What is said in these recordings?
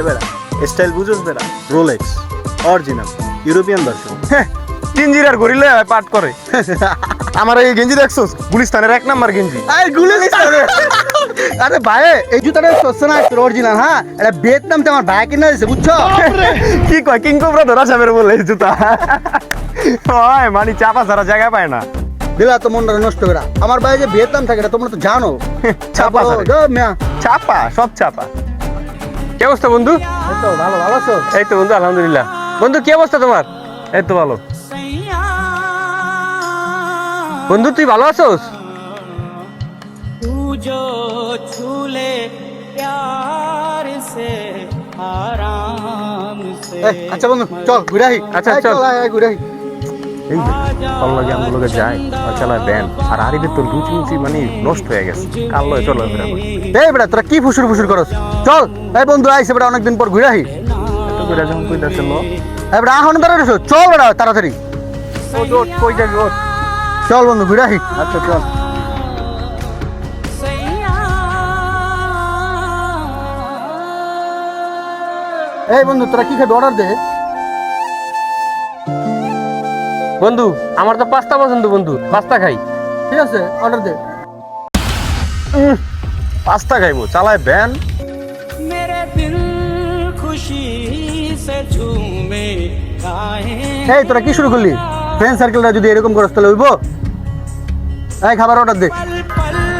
বেড়া স্টাইল বুঝোস বেড়া রোলেক্স অরিজিনাল ইউরোপিয়ান ভার্সন গেঞ্জির আর গরিলে পাট করে আমার এই গেঞ্জি দেখছোস গুলিস্তানের 1 নাম্বার গেঞ্জি। আরে গুলিস্তান আরে ভাই এই জুতাটা সস্তা না অরিজিনাল হ্যাঁ এটা ভিয়েতনাম থেকে আমার ভাই কিনে দিয়েছে বুঝছো কি কয় কিং কোবরা ধরা যাবে বলে এই জুতা হয় মানে চাপা ছাড়া জায়গা পায় না। দিলা তো মনটা নষ্ট করে আমার ভাই যে ভিয়েতনাম থাকে এটা তোমরা তো জানো চাপা ছাড়া। চাপা সব চাপা। কি অবস্থা বন্ধু? এই তো ভালো ভালো আছো? এই তো বন্ধু আলহামদুলিল্লাহ। বন্ধু কি অবস্থা তোমার? এই তো ভালো। বন্ধু তুই ভালো আছোস? আচ্ছা বন্ধু চল ঘুরে আহি। আচ্ছা, চল। ঘুরে আহি। এই পল্লগে আমগুলোকে যায় আর চালায় ব্যান আর আরিবের তো রুচি মানে নষ্ট হয়ে গেছে কাল লয় চলো এই বেটা তোরা কি ফুসুর ফুসুর করস চল এই বন্ধু আইছে বেটা অনেকদিন পর ঘুরে আহি। এত করে যখন কইতাছে লো এই বেটা এখন দাঁড়াইছো চল বেটা তাড়াতাড়ি ওট কই যাবি ওট। চল বন্ধু ঘুরে আহি। আচ্ছা চল। এই বন্ধু তোরা কি খাবি অর্ডার দে। বন্ধু আমার তো পাস্তা পছন্দ বন্ধু পাস্তা খাই। ঠিক আছে অর্ডার দে। পাস্তা খাইবো চালায় ব্যান। এই তোরা কি শুরু করলি ফ্রেন্ড সার্কেলটা যদি এরকম করস তাহলে হইব। এই খাবার অর্ডার দে।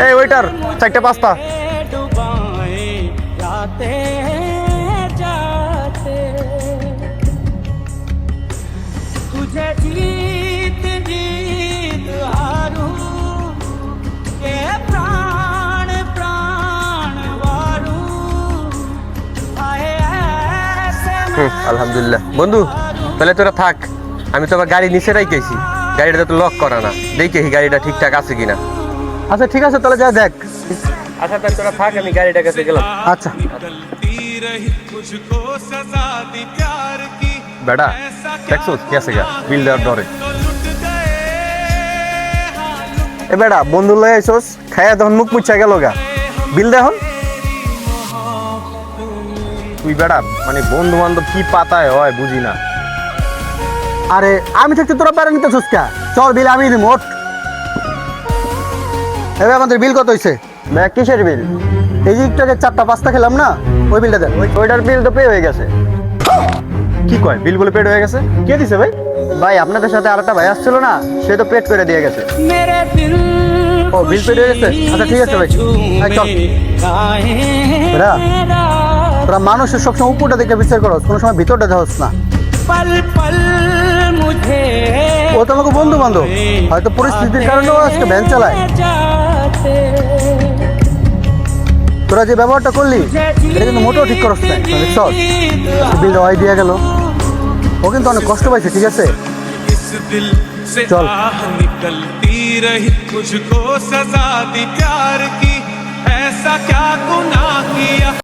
এই ওয়েটার 4টা পাস্তা। আলহামদুলিল্লাহ বন্ধু তাহলে তোরা থাক আমি তো আবার গাড়ি নিচে রাইকেছি গাড়িটা তো লক করা না দেখি গাড়িটা ঠিকঠাক আছে কিনা। আচ্ছা ঠিক আছে তাহলে যা দেখ। আচ্ছা তাহলে তোরা থাক আমি গাড়িটা কাছে গেলাম। আচ্ছা বেটা দেখছো কি আছে গা বিল দেওয়ার ডরে। এ বেটা বন্ধু লয়ে আইছস খাইয়া তখন মুখ মুচ্ছা গেল গা বিল দেখুন। তুই বেটা মানে বন্ধু বান্ধব কি পাতায় হয় বুঝি না। আরে আমি থাকতে তোরা বেড়া নিতে কা চল বিল আমি দিই মোট। এবার আমাদের বিল কত হয়েছে? কিসের বিল? এই যে একটু আগে 4টা পাস্তা খেলাম না ওই বিলটা দেন। ওইটার বিল তো পে হয়ে গেছে। কি কয় বিল বলে পেড হয়ে গেছে? কে দিছে ভাই? ভাই আপনাদের সাথে আরেকটা ভাই আসছিল না সে তো পেড করে দিয়ে গেছে। ও বিল পেড হয়ে গেছে? আচ্ছা ঠিক আছে ভাই চল। বেটা তোরা মানুষের সবসময় উপরটা দেখে বিচার করস কোনো সময় ভিতরটা দেখস না। ও তো আমাকে বন্ধু বান্ধব হয়তো পরিস্থিতির কারণেও আজকে ভ্যান চালায়। তোরা যে ব্যবহারটা করলি এটা কিন্তু মোটেও ঠিক করস না। চল বিল দেওয়াই দিয়ে গেল ও কিন্তু অনেক কষ্ট পাইছে ঠিক আছে চল। निकलती रही मुझको सजा दी प्यार की ऐसा क्या गुनाह किया।